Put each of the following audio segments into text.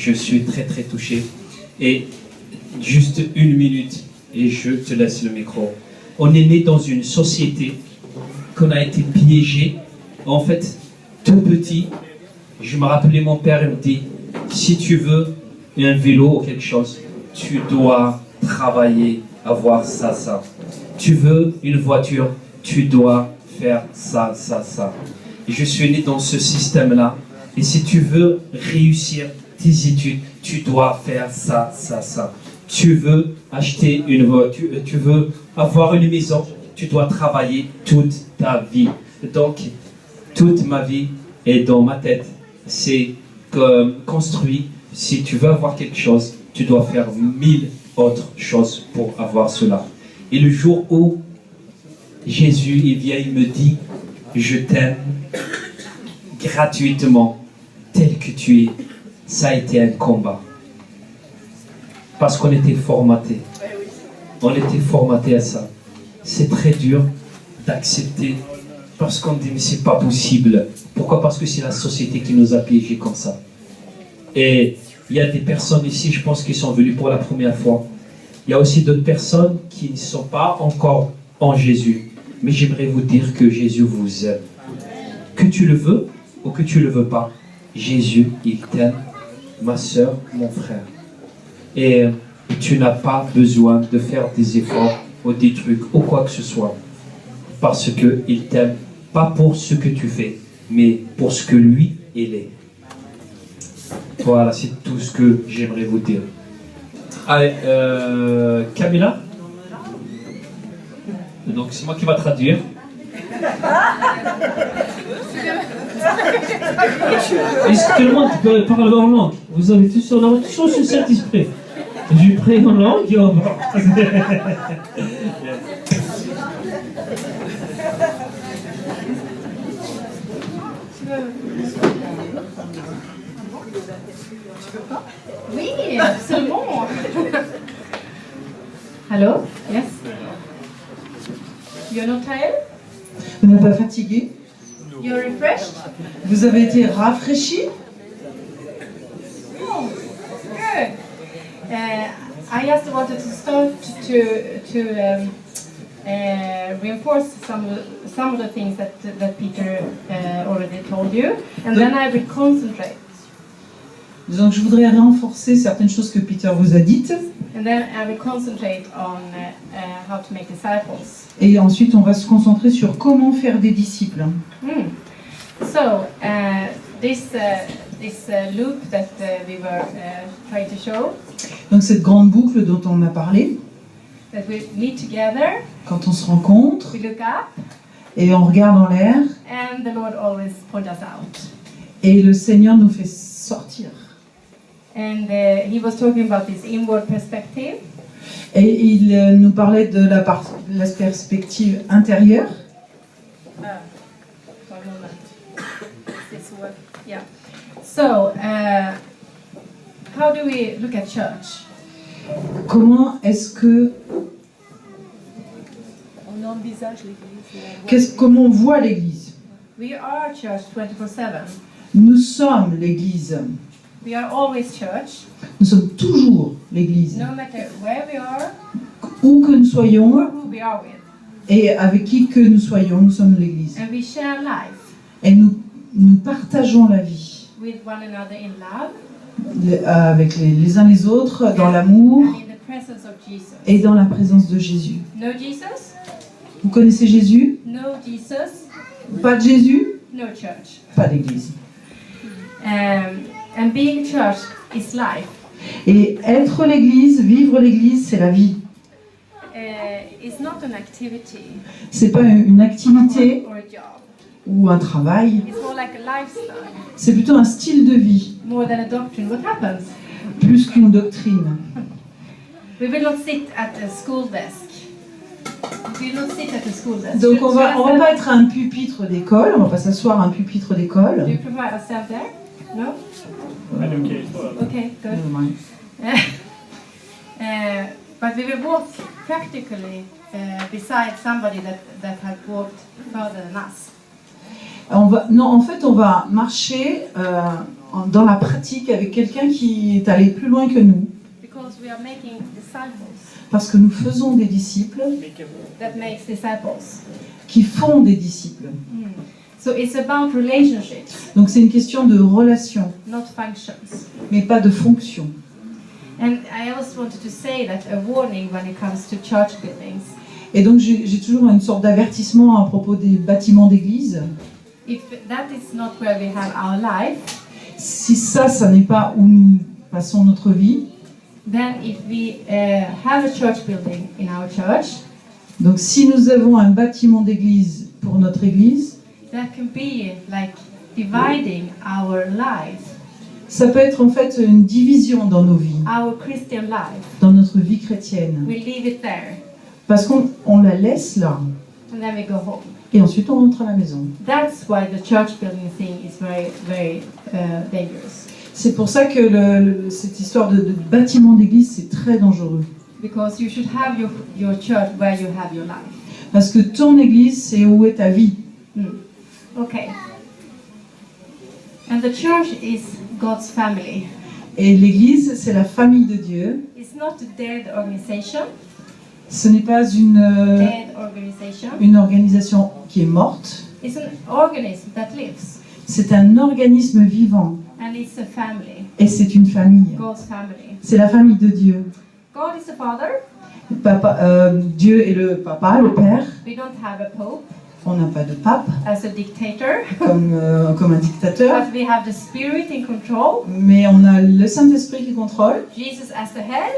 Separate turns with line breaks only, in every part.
je suis très très touché. Et juste une minute, et je te laisse le micro. On est né dans une société qu'on a été piégé. En fait, tout petit, je me rappelais mon père, il me dit, si tu veux un vélo ou quelque chose, tu dois travailler, avoir ça, ça. Tu veux une voiture, tu dois faire ça, ça, ça. Et je suis né dans ce système-là. Et si tu veux réussir tes études, tu dois faire ça, ça, ça. Tu veux acheter une voiture, tu veux avoir une maison, tu dois travailler toute ta vie. Donc, toute ma vie est dans ma tête. C'est construit. Si tu veux avoir quelque chose, tu dois faire 1000 autres choses pour avoir cela. Et le jour où Jésus il vient, il me dit, je t'aime gratuitement, tel que tu es. Ça a été un combat. Parce qu'on était formaté. On était formaté à ça. C'est très dur d'accepter parce qu'on dit mais c'est pas possible. Pourquoi? Parce que c'est la société qui nous a piégés comme ça. Et il y a des personnes ici, je pense, qui sont venues pour la première fois. Il y a aussi d'autres personnes qui ne sont pas encore en Jésus. Mais j'aimerais vous dire que Jésus vous aime. Que tu le veux ou que tu le veux pas, Jésus, il t'aime, ma soeur, mon frère. Et tu n'as pas besoin de faire des efforts ou des trucs ou quoi que ce soit. Parce qu'il t'aime, pas pour ce que tu fais, mais pour ce que lui, il est. Voilà, c'est tout ce que j'aimerais vous dire. Allez, Camilla. Donc c'est moi qui va traduire. Est-ce que tout le monde peut parler en langue? Vous avez tous sur le Saint-Esprit. Je prie en langue et on va.
Oui, absolument. Hello? Yes? You're not tired?
Vous n'êtes pas fatigué?
You're refreshed?
Vous avez été rafraîchi?
Oh, good. I just wanted to start to reinforce some of the things that Peter already told you, and then I will concentrate.
Donc je voudrais renforcer certaines choses que Peter vous a dites.
And then I will concentrate on how to make disciples.
Et ensuite on va se concentrer sur comment faire des disciples.
So this loop that we were trying to show.
Donc cette grande boucle dont on a parlé.
That we meet together.
Quand on se rencontre.
We look up.
Et on regarde en l'air.
And the Lord always points us out.
Et le Seigneur nous fait sortir.
And he was talking about this inward perspective.
Et il nous parlait de la perspective intérieure.
One moment. This one. Yeah. So, how do we look at church?
Comment est-ce que
on envisage l'Église?
Comment on voit l'Église?
We are church 24/7.
Nous sommes l'Église.
We are always church.
Nous sommes toujours l'Église.
No matter where we are,
où que nous soyons,
or who we are with.
Et avec qui que nous soyons, nous sommes l'Église.
And we share life.
Et nous partageons la vie.
With one another in love.
Avec les uns les autres, dans l'amour.
And in the presence of Jesus.
Et dans la présence de Jésus.
Know Jesus?
Vous connaissez Jésus?
Know Jesus?
Pas de Jésus?
No church.
Pas d'Église.
And being church is life.
Et être l'Église, vivre l'Église, c'est la vie.
It's not an activity.
C'est pas une activité
or a job.
Ou un travail.
It's more like a lifestyle.
C'est plutôt un style de vie.
More than a doctrine. What happens?
Plus qu'une doctrine.
We will not sit at a school desk. We will not sit at a school desk.
Donc on va pas être à un pupitre d'école, on va pas s'asseoir à un pupitre d'école.
Do you prefer to stand there? No? Okay, good. But we will walk practically beside somebody that had walked further than us.
En fait, on va marcher dans la pratique avec quelqu'un qui est allé plus loin que nous.
Because we are making disciples
Parce que nous faisons des disciples
that makes disciples.
qui font des disciples.
So it's about relationships,
Donc c'est une question de relation,
not functions.
mais pas de fonction.
And I also wanted to say that a warning when it comes to church buildings.
Et donc j'ai toujours une sorte d'avertissement à propos des bâtiments d'église.
If that is not where we have our life,
Si ça n'est pas où nous passons notre vie,
then if we have a church building in our church,
donc si nous avons un bâtiment d'église pour notre église,
that can be like dividing our life,
ça peut être en fait une division dans nos vies,
our Christian life.
dans notre vie chrétienne.
We leave it there
Parce qu'on la laisse là,
and then we go home.
et ensuite on rentre à la maison.
That's why the church building thing is very, very dangerous.
C'est pour ça que cette histoire de bâtiment d'église, c'est très dangereux.
Because you should have your church where you have your life.
Parce que ton église, c'est où est ta vie.
Okay. And the church is God's family.
Et l'église, c'est la famille de Dieu.
It's not a dead organization.
Ce n'est pas
Dead organization.
une organisation qui est morte.
It's an organism that lives.
C'est un organisme vivant.
And it's a family.
Et c'est une famille.
God's family.
C'est la famille de Dieu.
God is the Father.
Dieu est le papa, le père.
We don't have a pope
On n'a pas de pape
as a dictator.
comme un dictateur.
But we have the Spirit in control.
Mais on a le Saint-Esprit qui contrôle.
Jesus as the head.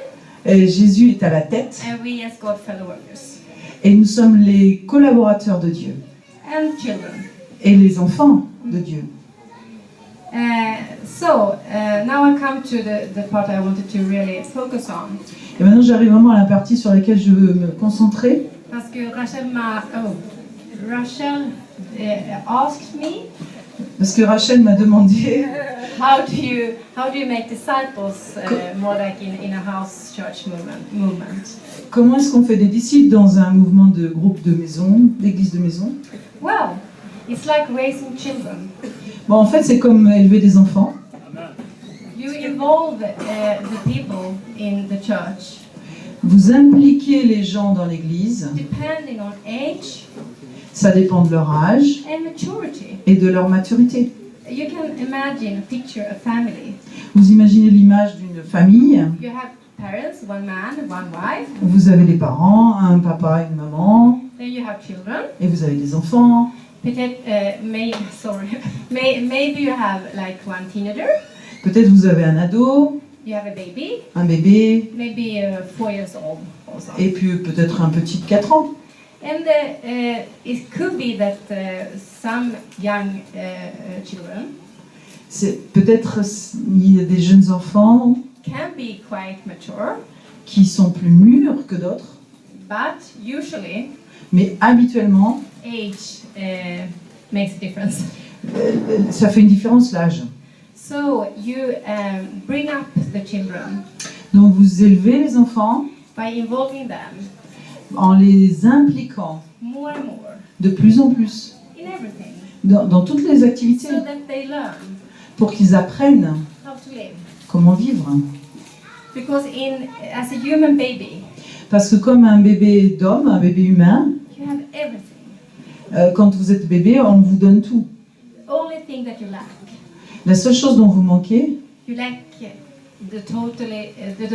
Et Jésus est à la tête.
And we as God fellow workers.
Et nous sommes les collaborateurs de Dieu.
And children.
Et les enfants de Dieu.
Now I come to the part I wanted to really focus on.
Et maintenant j'arrive vraiment à la partie sur laquelle je veux me concentrer.
Parce que Rachel asked me,
Parce que Rachel m'a demandé
how do you make disciples more like in a house church movement?
comment est-ce qu'on fait des disciples dans un mouvement de groupe de maison, d'église de maison.
Well, it's like raising children.
Bon, en fait, c'est comme élever des enfants.
You involve the people in the church.
Vous impliquez les gens dans l'église.
Depending on age
Ça dépend de leur âge
and maturity.
et de leur maturité.
You can imagine, picture a family.
Vous imaginez l'image d'une famille.
You have parents, one man, one wife.
Vous avez des parents, un papa et une maman.
Then you have children.
Et vous avez des enfants.
Peut-être, maybe you have like one teenager.
Peut-être vous avez un ado,
You have a baby,
un bébé,
maybe 4 years old also.
et puis peut-être un petit de 4 ans.
And it could be that some young children
C'est peut-être il y a des jeunes enfants
can be quite mature,
qui sont plus mûrs que d'autres,
but usually
mais habituellement,
age makes a difference.
ça fait une différence l'âge.
So you bring up the children
Donc vous élevez les enfants
by involving them
en les impliquant
more and more
de plus en plus
in everything,
dans toutes les activités
so that they learn
pour qu'ils apprennent
how to live.
comment vivre.
Because as a human baby,
Parce que comme un bébé d'homme, un bébé humain,
you have everything.
quand vous êtes bébé, on vous donne tout.
The only thing that you lack,
La seule chose dont vous manquez,
you lack the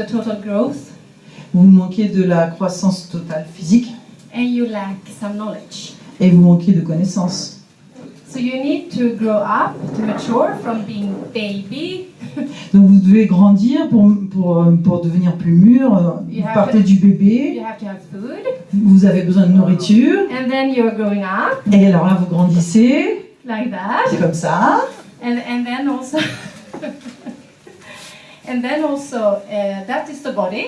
total growth,
vous manquez de la croissance totale physique
and you lack some knowledge.
et vous manquez de connaissances.
So you need to grow up, to mature from being baby.
Donc vous devez grandir pour devenir plus mûr. Vous partez du bébé,
You have to have food,
vous avez besoin de nourriture,
and then you're growing up
et alors là vous grandissez,
like that,
comme ça,
and then also, that is the body.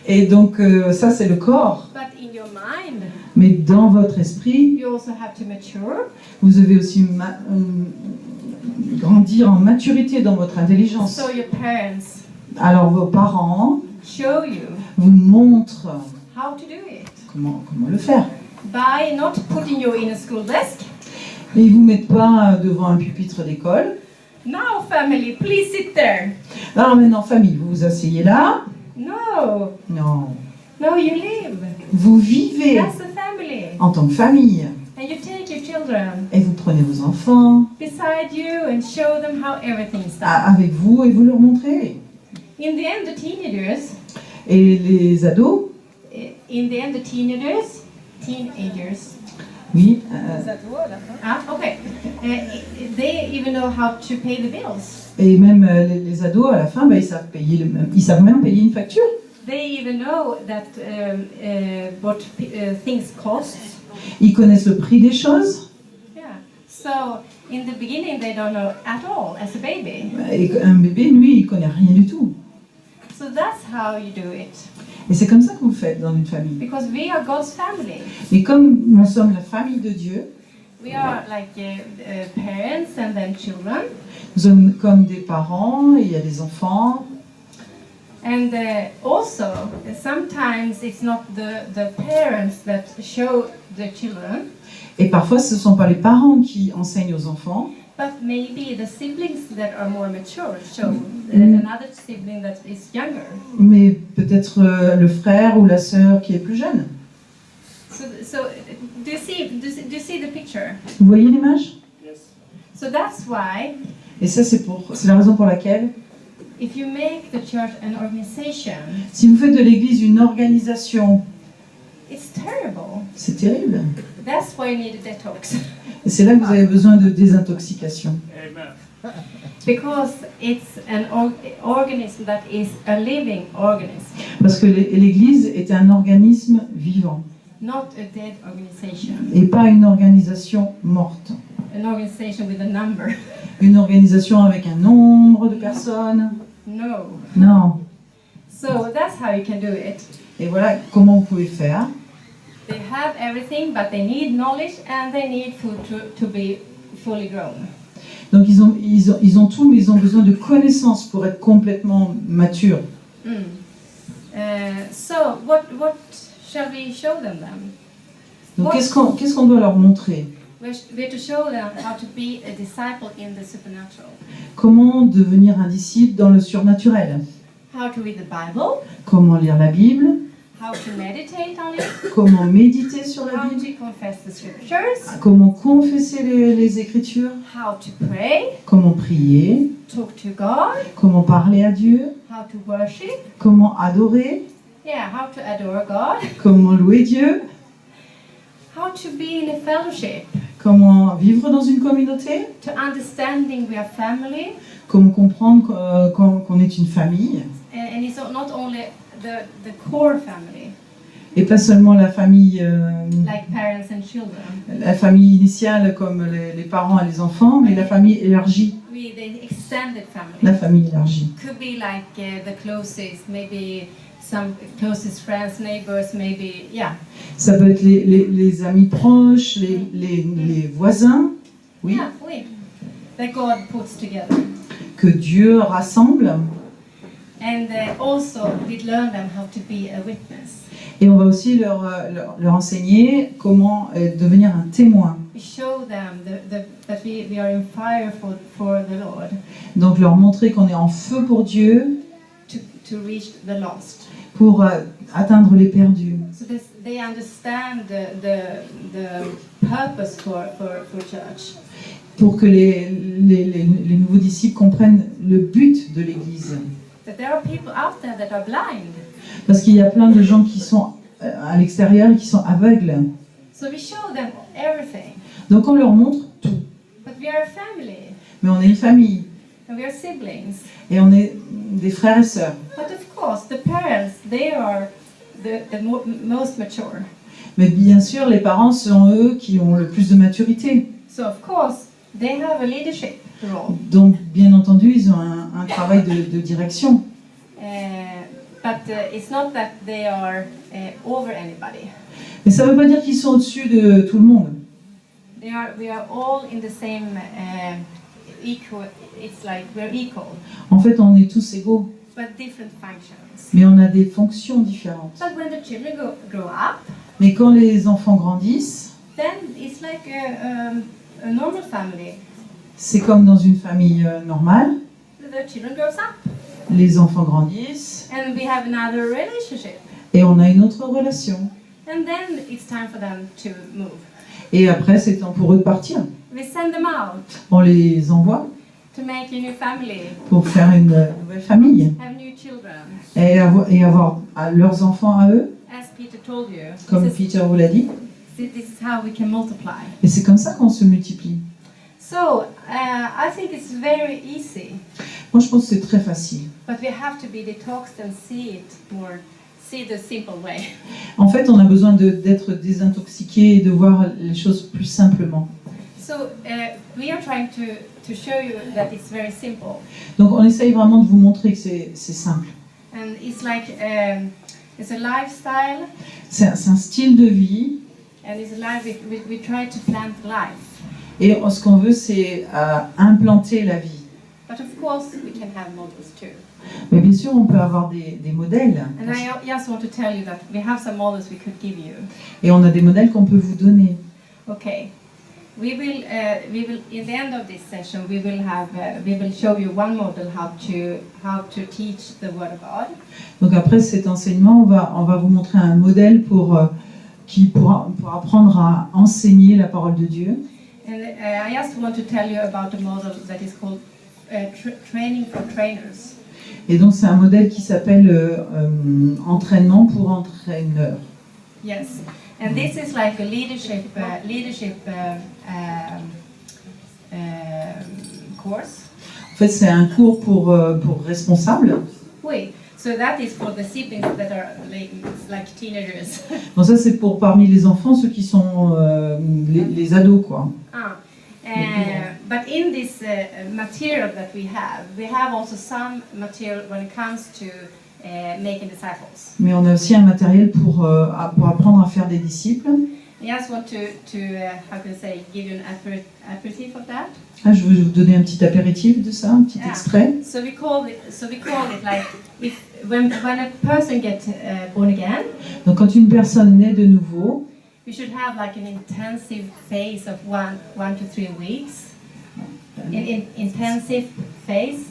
et donc ça c'est le corps.
But in your mind,
Mais dans votre esprit,
you also have to mature.
vous devez aussi grandir en maturité dans votre intelligence.
So your parents
Alors vos parents
show you
vous montrent
how to do it
comment le faire.
by not putting you in a school desk,
Mais ils ne vous mettent pas devant un pupitre d'école,
Now, family, please sit there.
Alors maintenant, famille, vous vous asseyez là.
No,
Non.
no, you live.
Vous vivez
That's the family.
en tant que famille.
And you take your children
Et vous prenez vos enfants
beside you and show them how everything's done.
avec vous et vous leur montrez.
In the end, the teenagers,
Et les ados,
teenagers,
oui,
Les ados, à la fin.
okay, they even know how to pay the bills.
et même les ados, à la fin, bah, ils savent même payer une facture.
They even know that what things cost.
Ils connaissent le prix des choses.
Yeah. So in the beginning, they don't know at all as a baby.
Et un bébé, lui, il connaît rien du tout.
So that's how you do it.
Et c'est comme ça que vous faites dans une famille.
Because we are God's family.
Et comme nous sommes la famille de Dieu,
We are like parents and then children.
nous sommes comme des parents, et il y a des enfants.
And also, sometimes it's not the parents that show the children,
Et parfois, ce ne sont pas les parents qui enseignent aux enfants,
but maybe the siblings that are more mature show another sibling that is younger.
mais peut-être le frère ou la sœur qui est plus jeune.
So do you see the picture?
Vous voyez l'image?
So that's why
Et ça, c'est la raison pour laquelle,
if you make the church an organization,
si vous faites de l'Église une organisation,
it's terrible.
c'est terrible.
That's why you need a detox.
Et c'est là que vous avez besoin de désintoxication.
Because it's an organism that is a living organism,
Parce que l'Église est un organisme vivant
not a dead organization.
et pas une organisation morte.
An organization with a number.
Une organisation avec un nombre de personnes.
No.
Non.
So that's how you can do it.
Et voilà comment vous pouvez faire.
They have everything, but they need knowledge and they need food to be fully grown.
Donc ils ont tout, mais ils ont besoin de connaissances pour être complètement matures.
So what shall we show them then?
Donc qu'est-ce qu'on doit leur montrer?
We're to show them how to be a disciple in the supernatural.
Comment devenir un disciple dans le surnaturel?
How to read the Bible,
Comment lire la Bible?
how to meditate on it,
Comment méditer sur la
how
Bible?
to confess the scriptures,
Comment confesser les Écritures?
how to pray,
Comment prier?
talk to God,
Comment parler à Dieu?
how to worship,
Comment adorer?
yeah, how to adore God,
Comment louer Dieu?
how to be in a fellowship,
Comment vivre dans une communauté?
to understanding we are family,
Comment comprendre qu'on est une famille?
and it's not only the core family,
Et pas seulement la famille,
like parents and children.
la famille initiale comme les parents et les enfants, mais la famille élargie.
The extended family.
La famille élargie.
Could be like the closest, maybe some closest friends, neighbors, maybe, yeah.
Ça peut être les amis proches, les voisins, oui,
Yeah, we. That God puts together.
que Dieu rassemble.
And also we learn them how to be a witness.
Et on va aussi leur enseigner comment devenir un témoin.
We show them that we are in fire for the Lord.
Donc leur montrer qu'on est en feu pour Dieu,
To reach the lost.
pour atteindre les perdus.
So they understand the purpose for church.
Pour que les nouveaux disciples comprennent le but de l'Église.
That there are people out there that are blind.
Parce qu'il y a plein de gens qui sont à l'extérieur et qui sont aveugles.
So we show them everything.
Donc on leur montre tout.
But we are a family.
Mais on est une famille
And we are siblings.
et on est des frères et sœurs.
But of course, the parents, they are the most mature.
Mais bien sûr, les parents sont eux qui ont le plus de maturité.
So of course, they have a leadership role.
Donc bien entendu, ils ont un travail de direction.
But it's not that they are over anybody.
Mais ça ne veut pas dire qu'ils sont au-dessus de tout le monde.
We are all in the same equal. It's like we're equal,
En fait, on est tous égaux,
but different functions.
mais on a des fonctions différentes.
But when the children grow up,
Mais quand les enfants grandissent,
then it's like a normal family.
C'est comme dans une famille normale.
The children grows up,
Les enfants grandissent
and we have another relationship.
et on a une autre relation.
And then it's time for them to move.
Et après, c'est temps pour eux de partir.
We send them out
On les envoie
to make a new family,
pour faire une nouvelle famille
have new children.
et avoir leurs enfants à eux,
As Peter told you,
comme Peter vous l'a dit.
this is how we can multiply.
Et c'est comme ça qu'on se multiplie.
So I think it's very easy,
Moi, je pense que c'est très facile.
but we have to be detoxed and see the simple way.
En fait, on a besoin d'être désintoxiqué et de voir les choses plus simplement.
So we are trying to show you that it's very simple,
Donc, on essaye vraiment de vous montrer que c'est simple.
and it's like it's a lifestyle,
C'est un style de vie.
and it's a life. We try to plant life,
Et ce qu'on veut, c'est implanter la vie.
but of course we can have models too.
Mais bien sûr, on peut avoir des modèles.
And I just want to tell you that we have some models we could give you.
Et on a des modèles qu'on peut vous donner.
Okay, we will in the end of this session we will show you one model how to teach the Word of God.
Donc après cet enseignement, on va vous montrer un modèle pour apprendre à enseigner la parole de Dieu.
And I just want to tell you about a model that is called Training for Trainers.
Et donc c'est un modèle qui s'appelle entraînement pour entraîneurs.
Yes, and this is like a leadership course.
En fait, c'est un cours pour responsables.
Oui, so that is for the siblings that are like teenagers.
Donc ça, c'est pour parmi les enfants, ceux qui sont les ados, quoi.
But in this material that we have also some material when it comes to making disciples.
Mais on a aussi un matériel pour apprendre à faire des disciples.
I just want to how can I say, give you an aperitif of that.
Ah, je vais vous donner un petit apéritif de ça, un petit extrait.
So we call it like when a person gets born again.
Donc quand une personne naît de nouveau,
We should have like an intensive phase of 1 to 3 weeks. Intensive phase.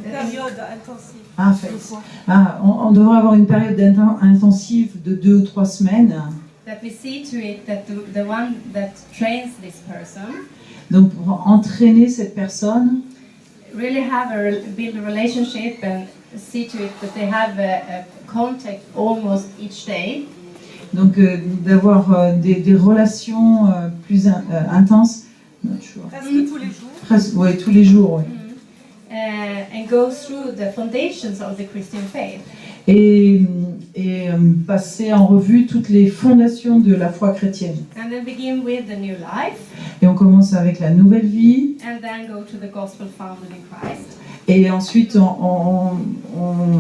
Période intensive.
On devrait avoir une période intensive de 2 ou 3 semaines.
That we see to it that the one that trains this person.
Donc pour entraîner cette personne,
Really build a relationship and see to it that they have a contact almost each day.
donc d'avoir des relations plus intenses.
Presque tous les jours.
Ouais, tous les jours. Ouais.
And go through the foundations of the Christian faith.
Et passer en revue toutes les fondations de la foi chrétienne.
And then begin with the new life.
Et on commence avec la nouvelle vie.
And then go to the gospel founded in Christ.
Et ensuite, on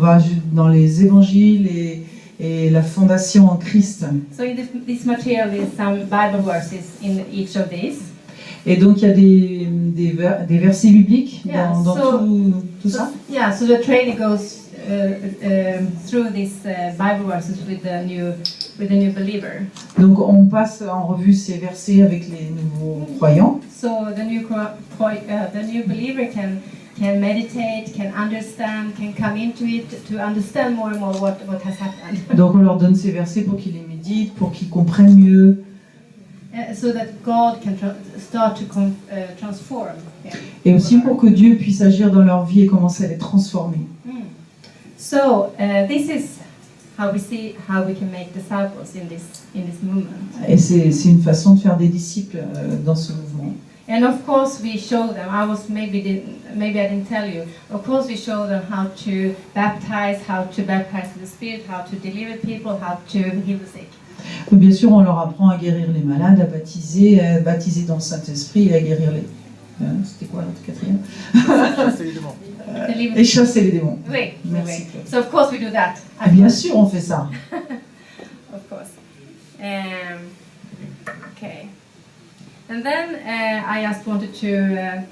va dans les évangiles et la fondation en Christ.
So in this material is some Bible verses in each of these.
Et donc, il y a des versets bibliques dans tout ça.
Yeah, so the training goes through these Bible verses with the new believer.
Donc, on passe en revue ces versets avec les nouveaux croyants.
So the new believer can meditate, can understand, can come into it to understand more and more what has happened.
Donc, on leur donne ces versets pour qu'ils les méditent, pour qu'ils comprennent mieux.
So that God can start to transform.
Et aussi pour que Dieu puisse agir dans leur vie et commencer à les transformer.
So this is how we see how we can make disciples in this movement.
Et c'est une façon de faire des disciples dans ce mouvement.
And of course we show them. Maybe I didn't tell you. Of course we show them how to baptize in the Spirit, how to deliver people, how to heal the sick.
Bien sûr, on leur apprend à guérir les malades, à baptiser dans le Saint-Esprit et à guérir les... C'était quoi l'autre quatrième?
Chasser les démons.
Et chasser les démons.
Oui.
Merci.
Oui. So of course we do that.
Bien sûr, on fait ça.
Of course. Okay. And then I just wanted to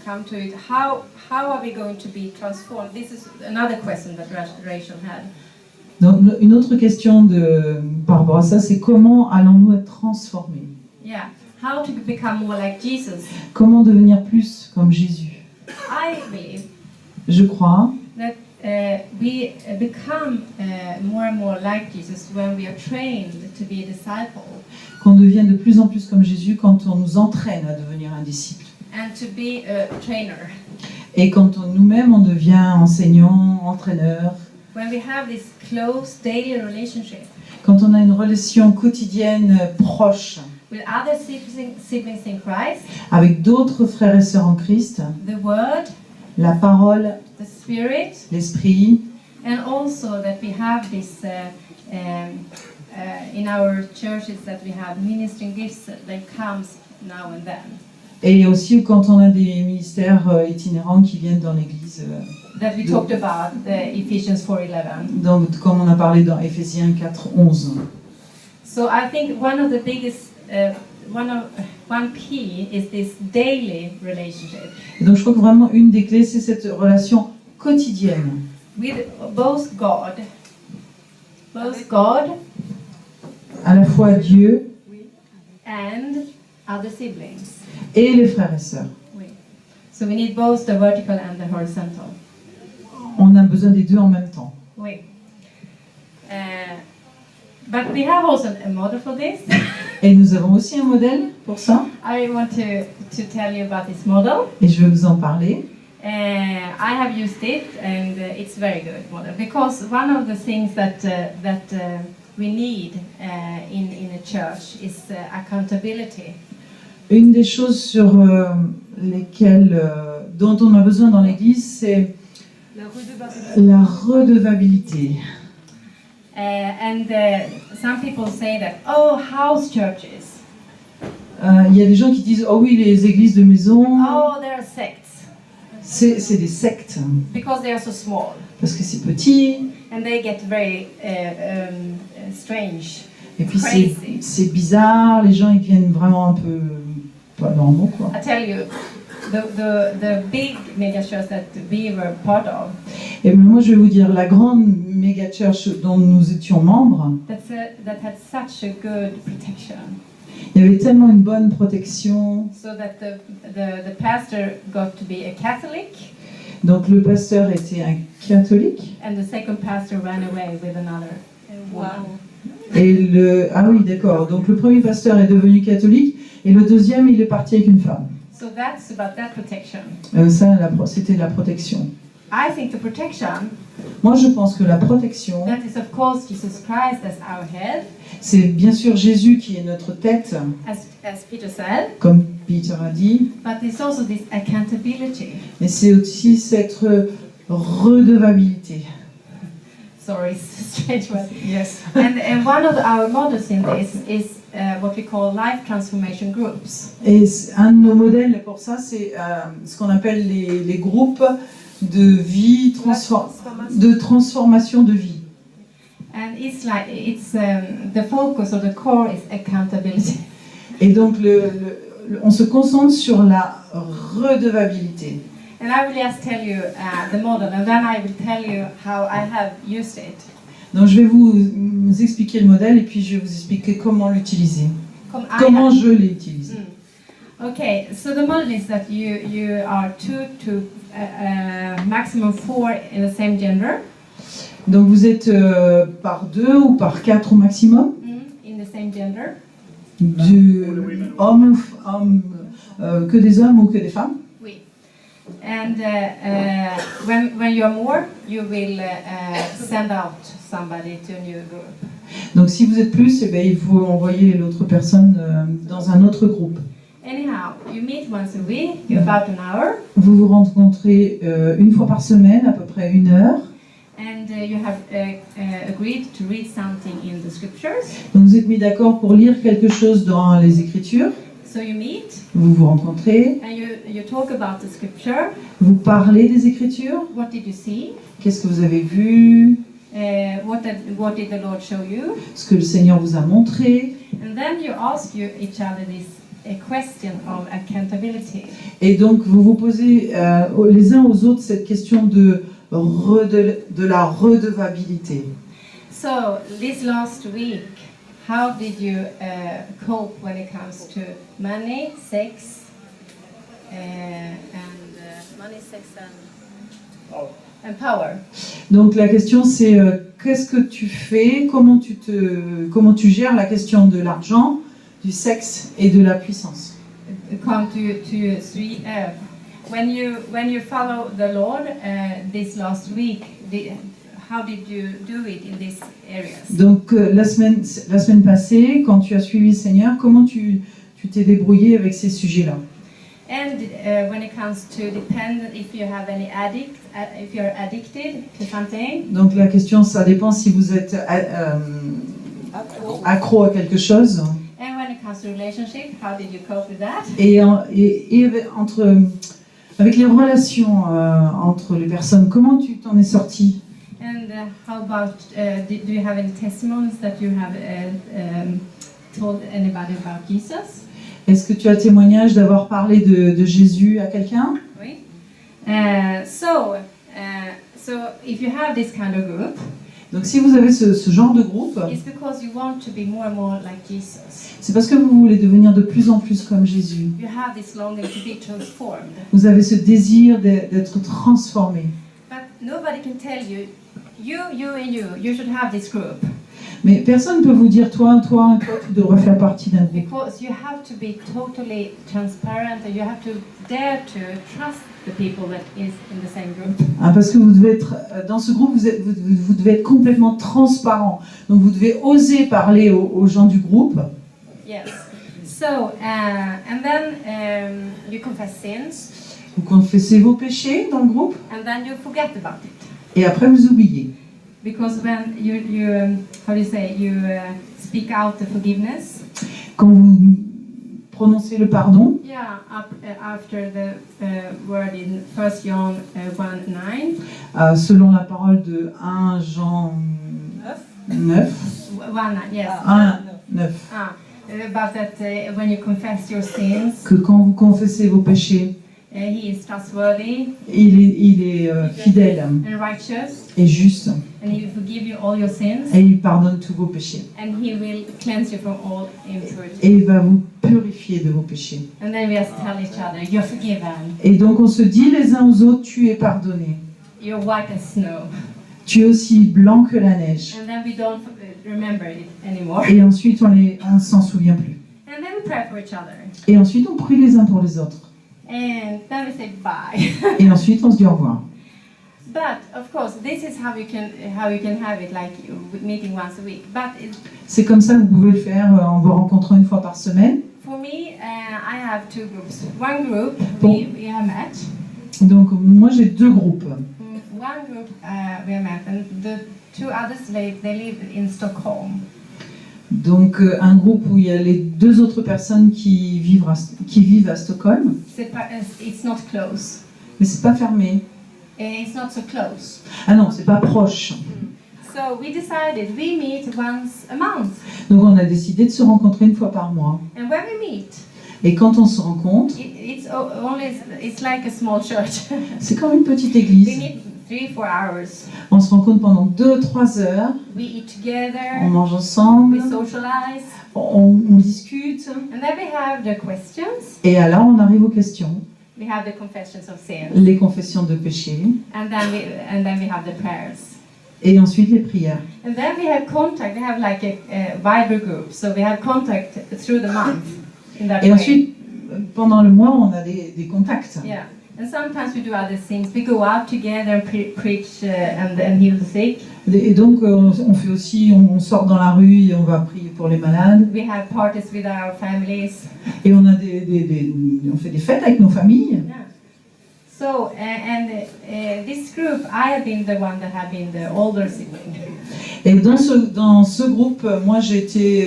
come to it. How are we going to be transformed? This is another question that Rachel had.
Donc, une autre question par rapport à ça, c'est comment allons-nous être transformés?
Yeah, how to become more like Jesus.
Comment devenir plus comme Jésus?
I believe
Je crois
that we become more and more like Jesus when we are trained to be a disciple
qu'on devienne de plus en plus comme Jésus quand on nous entraîne à devenir un disciple.
and to be a trainer.
Et quand nous-mêmes, on devient enseignant, entraîneur,
When we have this close daily relationship
quand on a une relation quotidienne proche
with other siblings in Christ,
avec d'autres frères et sœurs en Christ,
the Word,
la parole,
the Spirit,
l'esprit,
and also that we have this in our churches that we have ministering gifts that comes now and then.
et aussi quand on a des ministères itinérants qui viennent dans l'Église.
That we talked about, the Ephesians 4:11.
Donc, comme on a parlé dans Éphésiens 4:11.
So I think one of the biggest, one key is this daily relationship
Et donc, je crois que vraiment une des clés, c'est cette relation quotidienne
with both God,
à la fois Dieu
and other siblings.
et les frères et sœurs.
So we need both the vertical and the horizontal.
On a besoin des deux en même temps.
Oui. But we have also a model for this.
Et nous avons aussi un modèle pour ça,
I want to tell you about this model.
et je vais vous en parler.
I have used it, and it's very good model because one of the things that we need in a church is accountability.
Une des choses sur lesquelles, dont on a besoin dans l'Église, c'est la redevabilité.
Some people say that, oh, house churches,
Il y a des gens qui disent, oh oui, les églises de maison,
oh, they're sects
c'est des sectes,
because they are so small
parce que c'est petit,
and they get very strange.
et puis
Crazy.
c'est bizarre, les gens ils viennent vraiment un peu pas normaux, quoi.
I tell you, the big mega church that we were part of,
Et moi je vais vous dire, la grande méga church dont nous étions membres,
that had such a good protection,
il y avait tellement une bonne protection,
so that the pastor got to be a Catholic,
donc le pasteur était un catholique,
and the second pastor ran away with another woman.
et ah oui d'accord, donc le premier pasteur est devenu catholique, et le deuxième il est parti avec une femme.
So that's about that protection.
C'était la protection.
I think the protection,
Moi je pense que la protection,
that is of course Jesus Christ as our head,
c'est bien sûr Jésus qui est notre tête,
as Peter said,
comme Peter a dit,
but it's also this accountability.
mais c'est aussi cette redevabilité.
Sorry, it's a strange word.
Yes.
And one of our models in this is what we call life transformation groups.
Et un de nos modèles pour ça, c'est ce qu'on appelle les groupes de vie, de transformation de vie.
And it's the focus or the core is accountability.
Et donc on se concentre sur la redevabilité.
And I will just tell you the model, and then I will tell you how I have used it.
Donc je vais vous expliquer le modèle et puis je vais vous expliquer comment l'utiliser. Comment je l'ai utilisé.
Okay, so the model is that you are 2 to maximum 4 in the same gender.
Donc vous êtes par 2 ou par 4 au maximum.
In the same gender.
Hommes, que des hommes ou que des femmes.
Oui. And when you are more, you will send out somebody to a new group.
Donc si vous êtes plus, eh bien, il faut envoyer l'autre personne dans un autre groupe.
Anyhow, you meet once a week, about an hour.
Vous vous rencontrez une fois par semaine, à peu près 1 heure.
And you have agreed to read something in the scriptures.
Donc vous êtes mis d'accord pour lire quelque chose dans les Écritures.
So you meet.
Vous vous rencontrez.
And you talk about the scripture.
Vous parlez des Écritures.
What did you see?
Qu'est-ce que vous avez vu?
What did the Lord show you?
Ce que le Seigneur vous a montré.
And then you ask each other a question of accountability.
Et donc vous vous posez les uns aux autres cette question de la redevabilité.
So this last week, how did you cope when it comes to money, sex, money, sex, and power?
Donc la question c'est qu'est-ce que tu fais, comment tu gères la question de l'argent, du sexe et de la puissance.
Come to three. When you follow the Lord this last week, how did you do it in these areas?
Donc la semaine passée, quand tu as suivi le Seigneur, comment tu t'es débrouillé avec ces sujets-là?
And when it comes to dependent, if you have any if you're addicted to something.
Donc la question, ça dépend si vous êtes accro à quelque chose.
And when it comes to relationship, how did you cope with that?
Et avec les relations entre les personnes, comment tu t'en es sorti?
And how about, do you have any testimonies that you have told anybody about Jesus?
Est-ce que tu as témoignage d'avoir parlé de Jésus à quelqu'un?
Oui. So if you have this kind of group,
Donc si vous avez ce genre de groupe,
it's because you want to be more and more like Jesus.
c'est parce que vous voulez devenir de plus en plus comme Jésus.
You have this longing to be transformed.
Vous avez ce désir d'être transformé.
But nobody can tell you, you should have this group.
Mais personne ne peut vous dire, toi, tu devrais faire partie d'un groupe.
Because you have to be totally transparent and you have to dare to trust the people that is in the same group.
Parce que vous devez être, dans ce groupe, vous devez être complètement transparent. Donc vous devez oser parler aux gens du groupe.
Yes. So, and then you confess sins.
Vous confessez vos péchés dans le groupe.
And then you forget about it.
Et après vous oubliez.
Because when you how do you say, you speak out the forgiveness.
Quand vous prononcez le pardon.
Yeah, after the word in 1 John 1:9.
Selon la parole de 1 Jean 9.
1:9, yes.
1:9.
About that when you confess your sins.
Que quand vous confessez vos péchés.
He is trustworthy.
Il est fidèle.
And righteous.
Et juste.
And he will forgive you all your sins.
Et il pardonne tous vos péchés.
And he will cleanse you from all impurity.
Et il va vous purifier de vos péchés.
And then we just tell each other, you're forgiven.
Et donc on se dit les uns aux autres, tu es pardonné.
You're white as snow.
Tu es aussi blanc que la neige.
And then we don't remember it anymore.
Et ensuite on s'en souvient plus.
And then we pray for each other.
Et ensuite on prie les uns pour les autres.
And then we say bye.
Et ensuite on se dit au revoir.
But of course, this is how you can have it, like meeting once a week. But
C'est comme ça que vous pouvez le faire en vous rencontrant une fois par semaine.
for me, I have two groups. One group
Bon.
we have met.
Donc moi j'ai deux groupes.
One group we have met, and the two others they live in Stockholm.
Donc un groupe où il y a les deux autres personnes qui vivent à Stockholm.
It's not close.
Mais c'est pas fermé.
It's not so close.
Ah non, c'est pas proche.
So we decided we meet once a month.
Donc on a décidé de se rencontrer une fois par mois.
And when we meet,
Et quand on se rencontre,
it's like a small church.
c'est comme une petite
We
église.
meet 3-4 hours.
On se rencontre pendant 2-3 heures.
We eat
On
together.
mange ensemble.
We socialize.
On discute.
And then we have the questions.
Et alors on arrive aux questions.
We have the confessions of sin.
Les confessions de péché.
And then we have the prayers.
Et ensuite les prières.
And then we have contact. We have like a Bible group. So we have contact through the month. In that
Et
way.
ensuite, pendant le mois, on a des contacts.
Yeah. And sometimes we do other things. We go out together and preach and heal the sick.
Et donc, on fait aussi, on sort dans la rue et on va prier pour les malades.
We have parties with our families.
Et on a on fait des fêtes avec nos familles.
Yeah. So, this group, I have been the one that have been the older sibling.
Et dans ce groupe, moi, j'ai été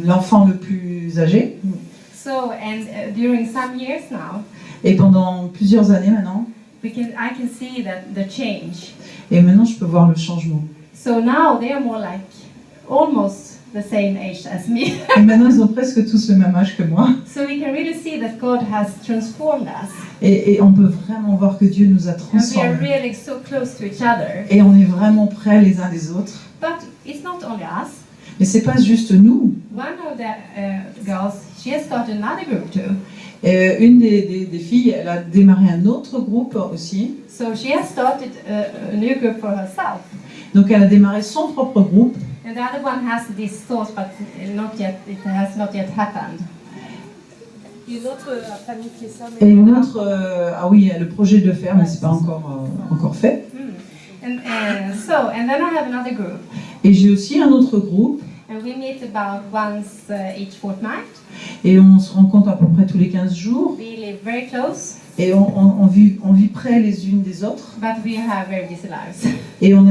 l'enfant le plus âgé.
So, during some years now,
Et pendant plusieurs années maintenant.
I can see that the change.
Et maintenant, je peux voir le changement.
So now they are more like almost the same age as me.
Et maintenant, ils ont presque tous le même âge que moi.
So we can really see that God has transformed us.
Et on peut vraiment voir que Dieu nous a
And we are
transformés.
really so close to each other.
Et on est vraiment près les uns des autres.
But it's not only us.
Mais c'est pas juste nous.
One of the girls, she has started another group too.
Une des filles, elle a démarré un autre groupe aussi.
So she has started a new group for herself.
Donc elle a démarré son propre groupe.
And the other one has these thoughts, but it has not yet happened.
Une autre a planifié ça,
Et
mais
une autre, ah oui, le projet de le faire, mais c'est pas encore fait.
And then I have another group,
Et j'ai aussi un autre groupe,
and we meet about once each fortnight.
et on se rencontre à peu près tous les 15 jours,
We live very close,
et on vit près les unes des autres,
but we have very busy lives.
et on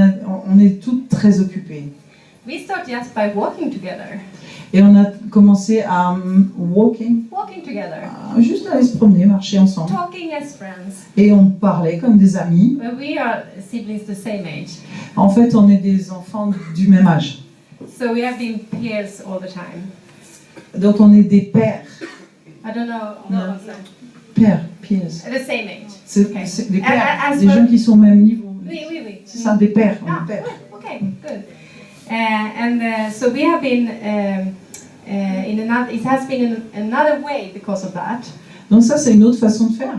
est toutes très occupées.
We start just by walking together.
Et on a commencé à walking,
Walking together.
juste aller se promener, marcher ensemble.
Talking as friends.
Et on parlait comme des amis.
Well, we are siblings the same age.
En fait, on est des enfants du même âge.
So we have been peers all the time.
Donc on est des pères.
I don't know.
No. Pères, peers.
The same age.
C'est
Okay.
des pères,
As
des
for-
gens qui sont au même niveau.
Oui.
C'est ça, des pères, on
Ah,
est pères.
okay, good. So we have been in another. It has been in another way because of that.
Donc ça, c'est une autre façon de faire.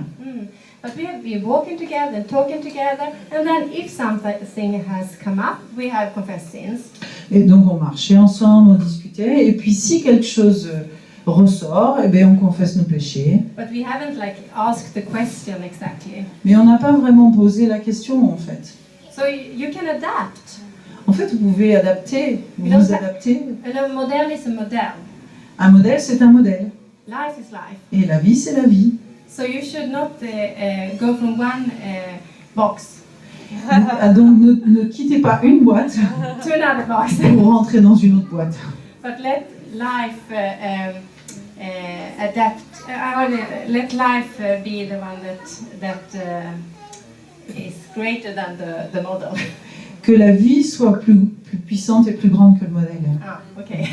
But we have been walking together and talking together, and then if something has come up, we have confessed sins.
Et donc on marchait ensemble, on discutait, et puis si quelque chose ressort, eh bien, on confesse nos péchés.
But we haven't asked the question exactly.
Mais on n'a pas vraiment posé la question en fait.
So you can adapt.
En fait, vous pouvez adapter, vous
Mais donc,
vous adaptez.
A model is a model.
Un modèle, c'est un modèle.
Life is life.
Et la vie, c'est la vie.
So you should not go from one box
Donc ne quittez pas une boîte
to another box,
pour rentrer dans une autre boîte.
but let life adapt. Let life be the one that is greater than the model.
Que la vie soit plus puissante et plus grande que le modèle.
Ah, okay.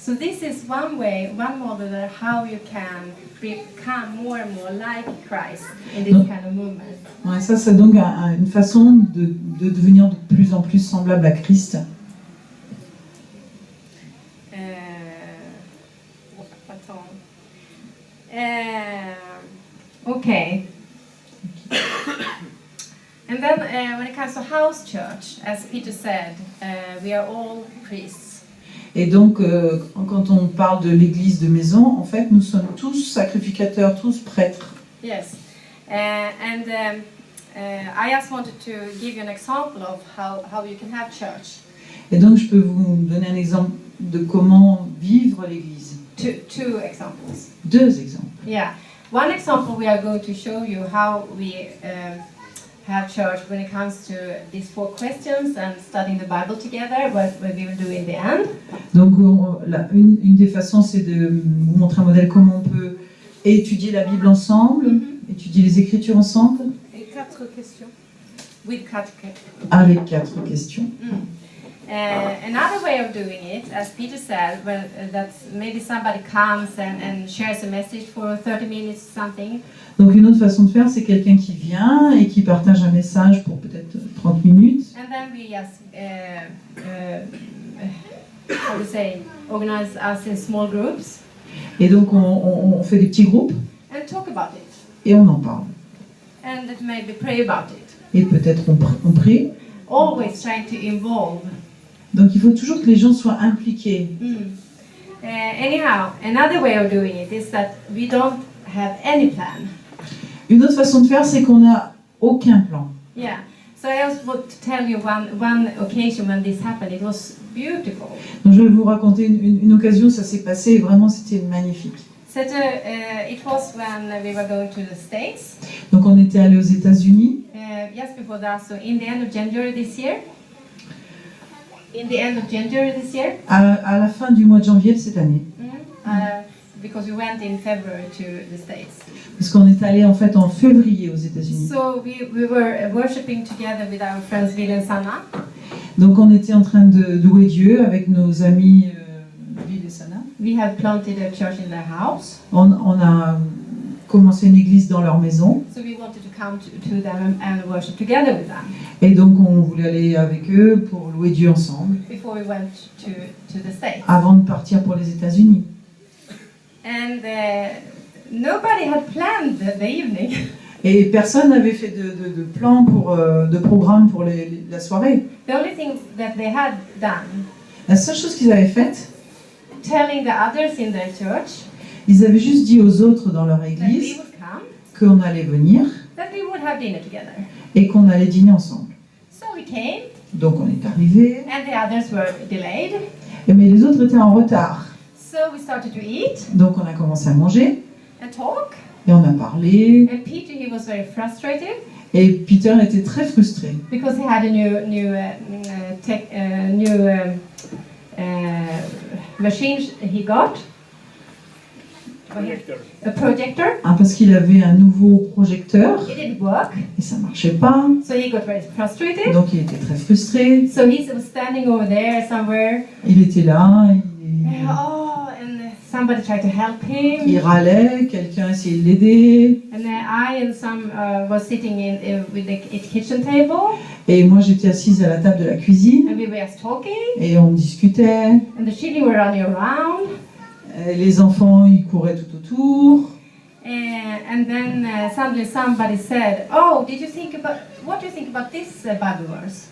So this is one way, one model of how you can become more and more like Christ in this kind of movement.
Ouais, ça, c'est donc une façon de devenir de plus en plus semblable à Christ.
Okay. And then when it comes to house church, as Peter said, we are all priests.
Et donc, quand on parle de l'église de maison, en fait, nous sommes tous sacrificateurs, tous prêtres.
Yes. I just wanted to give you an example of how you can have church.
Et donc, je peux vous donner un exemple de comment vivre l'église.
Two examples.
2 exemples.
Yeah. One example we are going to show you how we have church when it comes to these 4 questions and studying the Bible together, what we will do in the end.
Donc, une des façons, c'est de vous montrer un modèle comment on peut étudier la Bible ensemble, étudier les Écritures ensemble,
et 4 questions.
With cut.
avec 4 questions.
Another way of doing it, as Peter said, well, that maybe somebody comes and shares a message for 30 minutes or something.
Donc, une autre façon de faire, c'est quelqu'un qui vient et qui partage un message pour peut-être 30 minutes.
And then we just, how to say, organize us in small groups
Et donc, on fait des petits groupes
and talk about it.
et on en parle.
And maybe pray about it.
Et peut-être on prie.
Always trying to involve.
Donc, il faut toujours que les gens soient impliqués.
Anyhow, another way of doing it is that we don't have any plan.
Une autre façon de faire, c'est qu'on n'a aucun plan.
Yeah. So I just want to tell you one occasion when this happened. It was beautiful.
Donc, je vais vous raconter une occasion, ça s'est passé et vraiment c'était magnifique.
So it was when we were going to the States.
Donc, on était allé aux États-Unis.
Just before that, so in the end of January this year. In the end of January this year.
À la fin du mois de janvier de cette année.
Because we went in February to the States.
Parce qu'on est allé en fait en février aux États-Unis.
So we were worshiping together with our friends Bill and Sana.
Donc, on était en train de louer Dieu avec nos amis Bill et Sana.
We have planted a church in their house.
On a commencer une église dans leur maison.
So we wanted to come to them and worship together with them
Et donc on voulait aller avec eux pour louer Dieu ensemble
before we went to the States.
avant de partir pour les États-Unis.
And nobody had planned the evening.
Et personne n'avait fait de plan, de programme pour la soirée.
The only thing that they had done,
La seule chose qu'ils avaient faite,
telling the others in their church
ils avaient juste dit aux autres dans leur
that we
église
would come,
qu'on allait venir
that we would have dinner together.
et qu'on allait dîner ensemble.
So we came,
Donc on est arrivés,
and the others were delayed.
mais les autres étaient en retard.
So we started to eat
Donc on a commencé à manger
and talk.
et on a parlé.
And Peter, he was very frustrated
Et Peter était très frustré
because he had a new machine he got. A projector.
parce qu'il avait un nouveau projecteur
It didn't work,
et ça marchait pas.
so he got very frustrated.
Donc il était très frustré.
So he was standing over there somewhere.
Il était là,
And somebody tried to help him.
il râlait, quelqu'un essayait de l'aider.
And then I and some was sitting with the kitchen table,
Et moi j'étais assise à la table de la cuisine
and we were talking,
et on discutait.
and the children were running around.
Et les enfants ils couraient tout autour.
And then suddenly somebody said, "Oh, what do you think about this Bible verse?"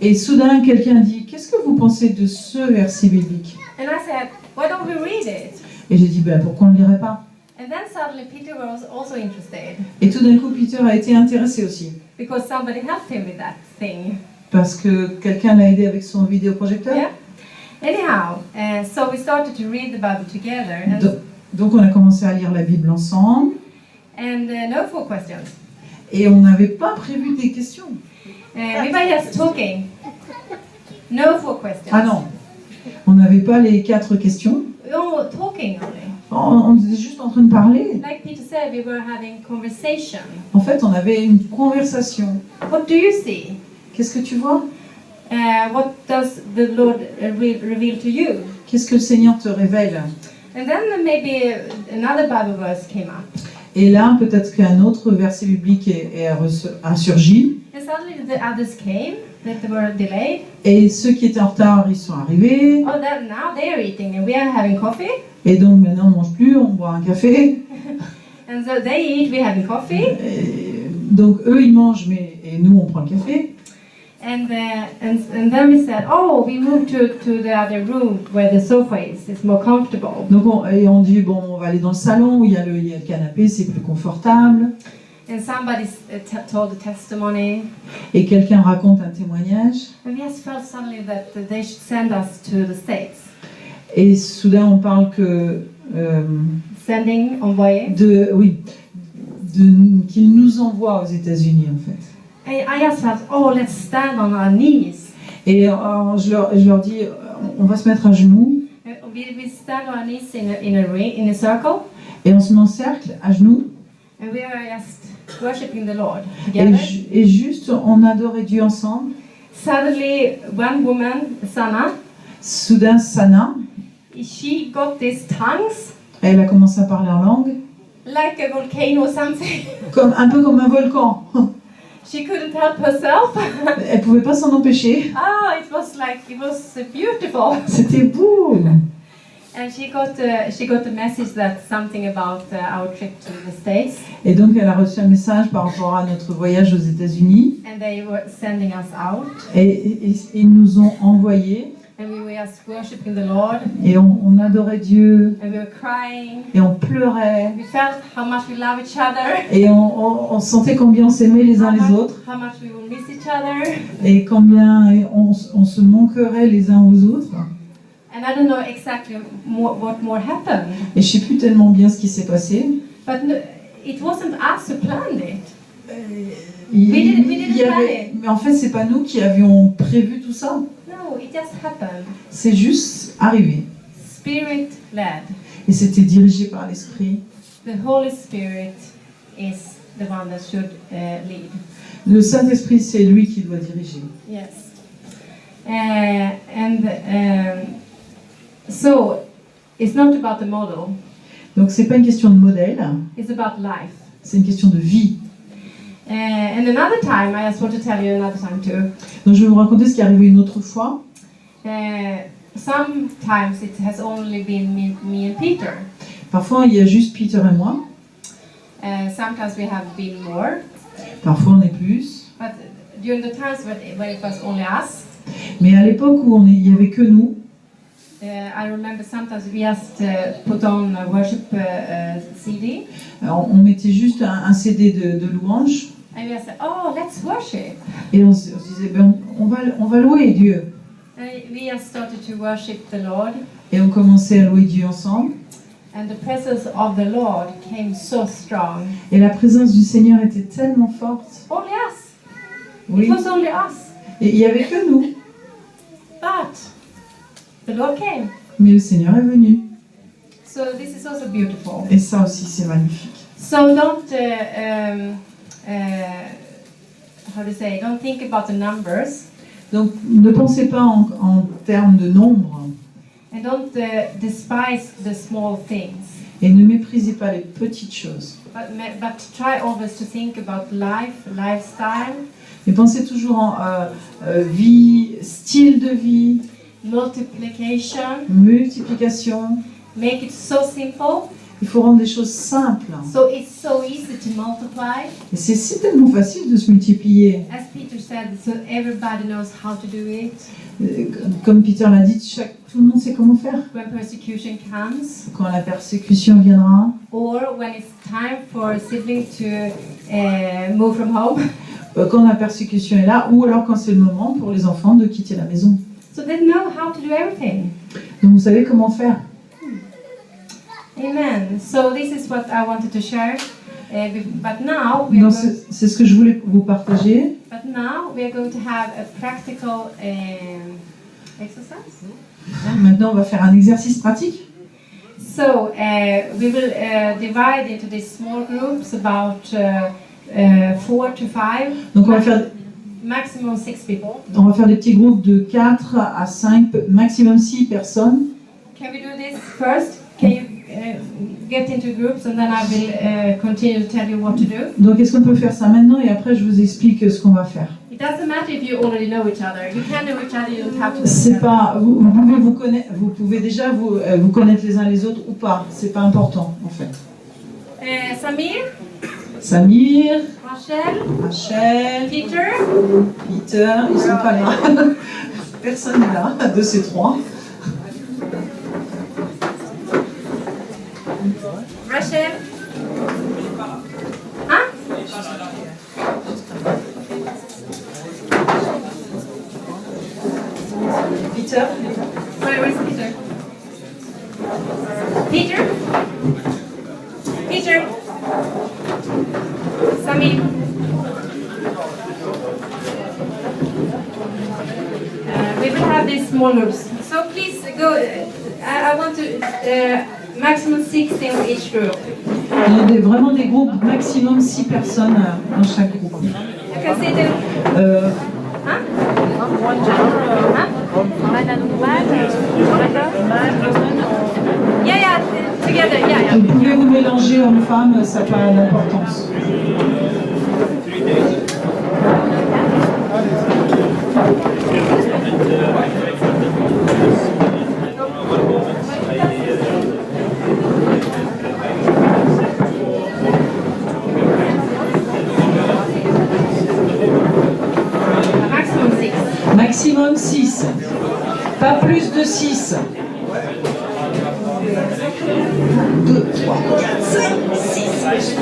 Et soudain quelqu'un dit, qu'est-ce que vous pensez de ce verset biblique?
And I said, "Why don't we read it?"
Et j'ai dit, pourquoi on ne lirait pas?
And then suddenly Peter was also interested
Et tout d'un coup Peter a été intéressé aussi.
because somebody helped him with that thing.
Parce que quelqu'un l'a aidé avec son vidéoprojecteur.
Yeah. Anyhow, so we started to read the Bible together,
Donc on a commencé à lire la Bible ensemble.
and no four questions.
Et on n'avait pas prévu des questions.
We were just talking. No four questions.
Ah non, on n'avait pas les 4 questions.
We were talking only.
On était juste en train de parler.
Like Peter said, we were having conversation.
En fait, on avait une conversation.
What do you see?
Qu'est-ce que tu vois?
What does the Lord reveal to you?
Qu'est-ce que le Seigneur te révèle?
And then maybe another Bible verse came up.
Et là, peut-être qu'un autre verset biblique a surgi.
And suddenly the others came, that were delayed.
Et ceux qui étaient en retard, ils sont arrivés.
Oh, now they are eating and we are having coffee.
Et donc maintenant, on ne mange plus, on boit un café.
And so they eat, we having coffee.
Et donc eux, ils mangent, et nous, on prend le café.
And then we said, oh, we moved to the other room where the sofa is. It's more comfortable.
Donc on dit, on va aller dans le salon où il y a le canapé, c'est plus confortable.
And somebody told a testimony.
Et quelqu'un raconte un témoignage.
And we just felt suddenly that they should send us to the States.
Et soudain, on parle que...
Sending, envoyer.
Qu'il nous envoie aux États-Unis, en fait.
And I just felt, oh, let's stand on our knees.
Et je leur dis, on va se mettre à genoux.
We stand on our knees in a circle.
Et on se met en cercle, à genoux.
And we are just worshiping the Lord together.
Et juste, on adorait Dieu ensemble.
Suddenly, one woman, Sana,
Soudain, Sana,
she got these tongues
elle a commencé à parler en langue,
like a volcano or something.
un peu comme un volcan.
She couldn't help herself.
Elle pouvait pas s'en empêcher.
It was beautiful.
C'était beau.
And she got a message that something about our trip to the States.
Et donc elle a reçu un message par rapport à notre voyage aux États-Unis.
And they were sending us out.
Et ils nous ont envoyés.
And we were just worshiping the Lord.
Et on adorait Dieu.
And we were crying.
Et on pleurait.
We felt how much we love each other.
Et on sentait combien on s'aimait les uns les autres.
How much we will miss each other.
Et combien on se manquerait les uns aux autres.
And I don't know exactly what more happened.
Et je sais plus tellement bien ce qui s'est passé.
But no, it wasn't us who planned it.
Il
didn't
y avait-
plan it.
mais en fait, c'est pas nous qui avions prévu tout ça.
No, it just happened.
C'est juste arrivé.
Spirit led.
Et c'était dirigé par l'Esprit.
The Holy Spirit is the one that should lead.
Le Saint-Esprit, c'est lui qui doit diriger.
Yes. So it's not about the model.
Donc c'est pas une question de modèle,
it's about life.
c'est une question de vie.
And another time, I just want to tell you another time too.
Donc je vais vous raconter ce qui est arrivé une autre fois.
Sometimes it has only been me and Peter.
Parfois il y a juste Peter et moi,
Sometimes we have been more.
parfois on est plus.
But during the times when it was only us,
Mais à l'époque où il y avait que nous,
I remember sometimes we just put on a worship CD,
on mettait juste un CD de louange
and we just said, "Oh, let's worship."
et on se disait ben, on va louer Dieu.
And we just started to worship the Lord,
Et on commençait à louer Dieu ensemble.
and the presence of the Lord came so strong.
Et la présence du Seigneur était tellement forte.
Only us.
Oui.
It was only us.
Et il n'y avait que nous.
But the Lord came.
Mais le Seigneur est venu.
So this is also beautiful.
Et ça aussi, c'est magnifique.
So don't how to say? Don't think about the numbers,
Donc, ne pensez pas en termes de nombre.
and don't despise the small things.
Et ne méprisez pas les petites choses.
But try always to think about life, lifestyle,
Mais pensez toujours en vie, style de vie,
multiplication.
multiplication.
Make it so simple,
Il faut rendre les choses simples.
so it's so easy to multiply.
Et c'est tellement facile de se multiplier.
As Peter said, so everybody knows how to do it.
Comme Peter l'a dit, tout le monde sait comment faire.
When persecution comes,
Quand la persécution viendra,
or when it's time for a sibling to move from home.
quand la persécution est là, ou alors quand c'est le moment pour les enfants de quitter la maison.
So they know how to do everything.
Donc vous savez comment faire.
Amen. So this is what I wanted to share. But now we are
Donc
going,
c'est ce que je voulais vous partager.
but now we are going to have a practical exercise.
Maintenant, on va faire un exercice pratique.
So we will divide into these small groups, about 4 to 5,
Donc on va
maximum 6 people.
faire des petits groupes de 4 à 5, maximum 6 personnes.
Can we do this first? Can you get into groups, and then I will continue to tell you what to do?
Donc est-ce qu'on peut faire ça maintenant et après je vous explique ce qu'on va faire.
It doesn't matter if you already know each other. You can know each other. You don't have to know each
C'est
other.
pas, vous pouvez déjà vous connaître les uns les autres ou pas. C'est pas important en fait.
Samir,
Samir,
Rachel,
Rachel,
Peter,
Peter, ils sont pas là. Personne n'est là de ces trois.
Rachel. Hein?
Peter,
Where's Peter? Peter? Peter? Samir? We will have these small groups. So please go. I want to maximum 6 in each group.
il y a vraiment des groupes maximum 6 personnes dans chaque groupe.
You can see the. Huh? Huh? Yeah, together, yeah.
Vous pouvez vous mélanger hommes-femmes, ça n'a pas d'importance.
Maximum 6.
Maximum 6. Pas plus de 6. 2, 3, 4, 5, 6.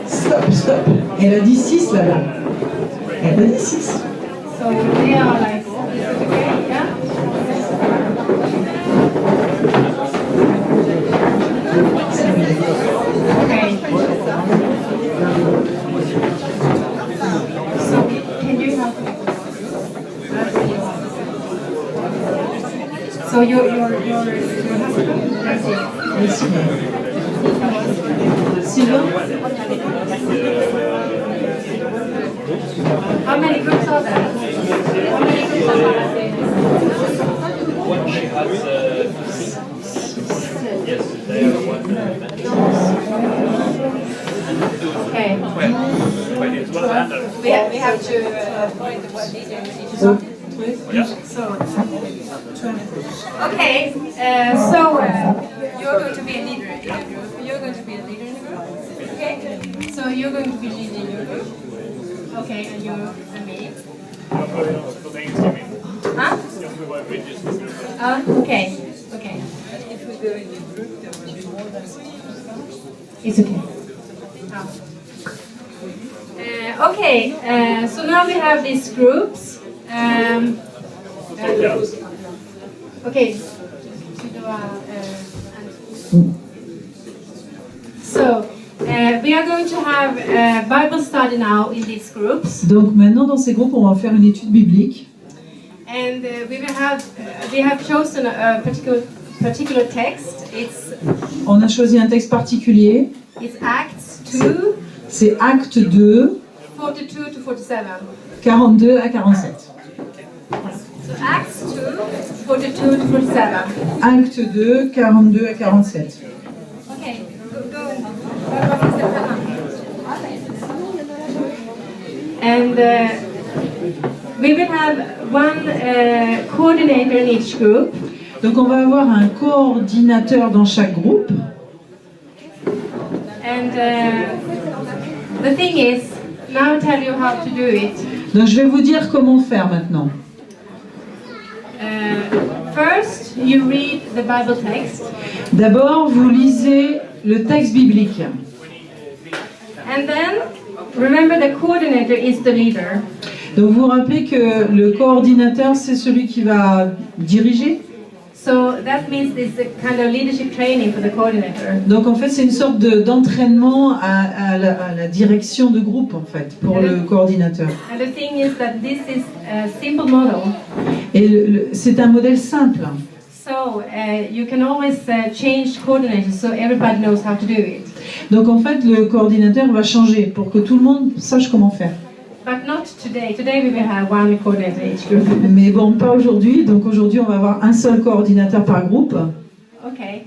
Stop. Elle a dit 6 là-bas. Elle a dit 6.
So they are like, okay, yeah? Okay. So can you help me? So your husband? That's it.
Sylvain,
How many groups are there? How many groups are there?
She has yesterday or what?
Okay. We have to find the word leader. Okay, so you're going to be a leader in your group. You're going to be a leader in the group. Okay. So you're going to be leading your group. Okay, and you and me. Huh? Okay. Okay.
If we go in a group, there will be more than 6.
It's okay. Okay, so now we have these groups. Okay. So, we are going to have a Bible study now in these groups.
Donc maintenant, dans ces groupes, on va faire une étude biblique.
And we have chosen a particular text.
On a choisi un texte particulier.
It's Acts 2,
C'est Acte 2,
42 to 47.
42 à 47.
So Acts 2, 42 to 47.
Acte 2, 42 à 47.
Okay, go. And we will have one coordinator in each group.
Donc on va avoir un coordinateur dans chaque groupe.
And the thing is, now I'll tell you how to do it.
Donc je vais vous dire comment faire maintenant.
First, you read the Bible text.
D'abord, vous lisez le texte biblique.
And then, remember the coordinator is the leader.
Donc vous vous rappelez que le coordinateur, c'est celui qui va diriger.
So that means there's a kind of leadership training for the coordinator.
Donc en fait, c'est une sorte d'entraînement à la direction de groupe, en fait, pour le coordinateur.
And the thing is that this is a simple model.
Et c'est un modèle simple.
So you can always change coordinators so everybody knows how to do it.
Donc en fait, le coordinateur va changer pour que tout le monde sache comment faire.
But not today. Today we will have one coordinator each group.
Mais bon, pas aujourd'hui. Donc aujourd'hui, on va avoir un seul coordinateur par groupe.
Okay.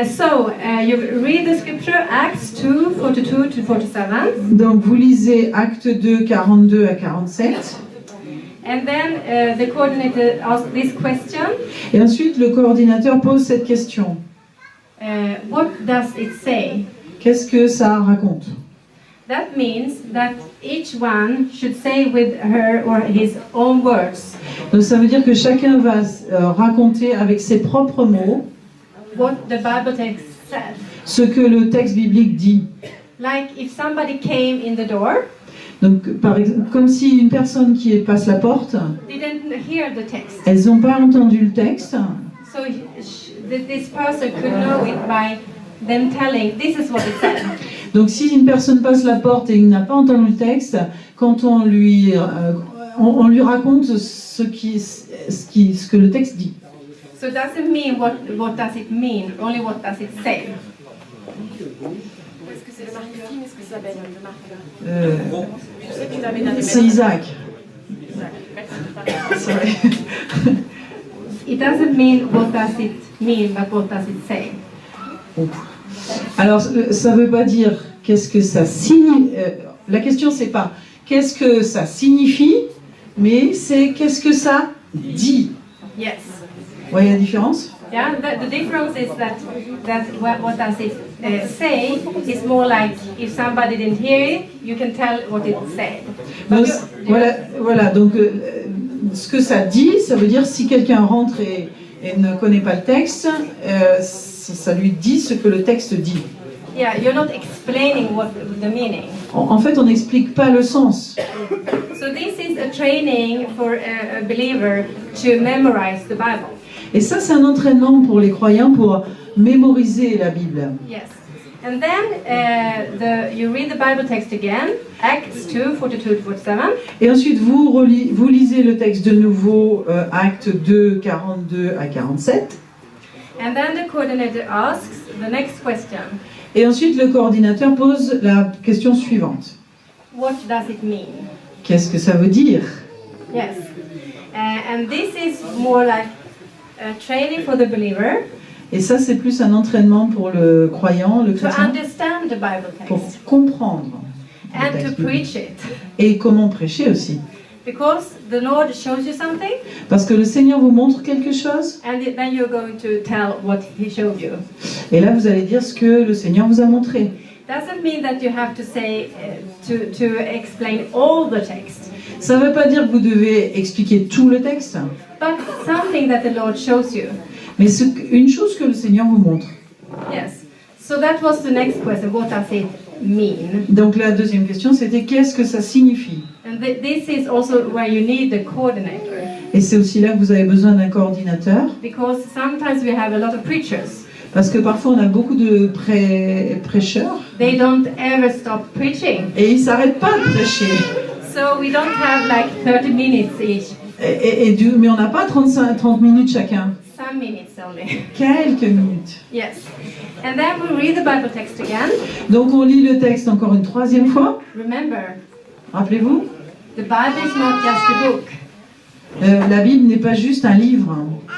So you read the scripture, Acts 2, 42 to 47.
Donc vous lisez Acte 2, 42 à 47.
And then the coordinator asks this question.
Et ensuite, le coordinateur pose cette question.
What does it say?
Qu'est-ce que ça raconte?
That means that each one should say with her or his own words
Donc ça veut dire que chacun va raconter avec ses propres mots
what the Bible text said.
ce que le texte biblique dit.
Like if somebody came in the door,
Donc par exemple, comme si une personne qui passe la porte,
didn't hear the text.
elles n'ont pas entendu le texte.
So this person could know it by them telling, this is what it said.
Donc si une personne passe la porte et il n'a pas entendu le texte, quand on lui raconte ce que le texte dit.
So it doesn't mean what does it mean, only what does it say. Est-ce que c'est le marketing, est-ce que ça s'appelle le marketing?
C'est Isaac.
It doesn't mean what does it mean, but what does it say.
Alors, ça ne veut pas dire qu'est-ce que ça signifie. La question, c'est pas qu'est-ce que ça signifie, mais c'est qu'est-ce que ça dit.
Yes.
Vous voyez la différence?
Yeah. The difference is that what does it say is more like if somebody didn't hear it, you can tell what it said.
Donc, voilà. Donc, ce que ça dit, ça veut dire si quelqu'un rentre et ne connaît pas le texte, ça lui dit ce que le texte dit.
Yeah, you're not explaining what the meaning.
En fait, on n'explique pas le sens.
So this is a training for a believer to memorize the Bible.
Et ça, c'est un entraînement pour les croyants pour mémoriser la Bible.
Yes. And then you read the Bible text again, Acts 2, 42 to 47.
Et ensuite, vous lisez le texte de nouveau, Acte 2, 42 à 47.
And then the coordinator asks the next question.
Et ensuite, le coordinateur pose la question suivante.
What does it mean?
Qu'est-ce que ça veut dire?
Yes. And this is more like a training for the believer.
Et ça, c'est plus un entraînement pour le croyant, le
to
chrétien,
understand the Bible
pour
text
comprendre le
and
texte
to
biblique.
preach it.
Et comment prêcher aussi.
Because the Lord shows you something,
Parce que le Seigneur vous montre quelque chose,
and then you're going to tell what He showed you.
et là, vous allez dire ce que le Seigneur vous a montré.
Doesn't mean that you have to say to explain all the text,
Ça ne veut pas dire que vous devez expliquer tout le texte,
but something that the Lord shows you.
mais une chose que le Seigneur vous montre.
Yes. So that was the next question. What does it mean?
Donc la deuxième question, c'était qu'est-ce que ça signifie?
And this is also where you need the coordinator,
Et c'est aussi là que vous avez besoin d'un coordinateur,
because sometimes we have a lot of preachers.
parce que parfois on a beaucoup de prêcheurs,
They don't ever stop preaching.
et ils ne s'arrêtent pas de prêcher.
So we don't have like 30 minutes each.
Mais on n'a pas 30 minutes chacun,
Some minutes only.
quelques minutes.
Yes. And then we read the Bible text again.
Donc on lit le texte encore une troisième fois,
Remember,
rappelez-vous,
the Bible is not just a book.
la Bible n'est pas juste un livre.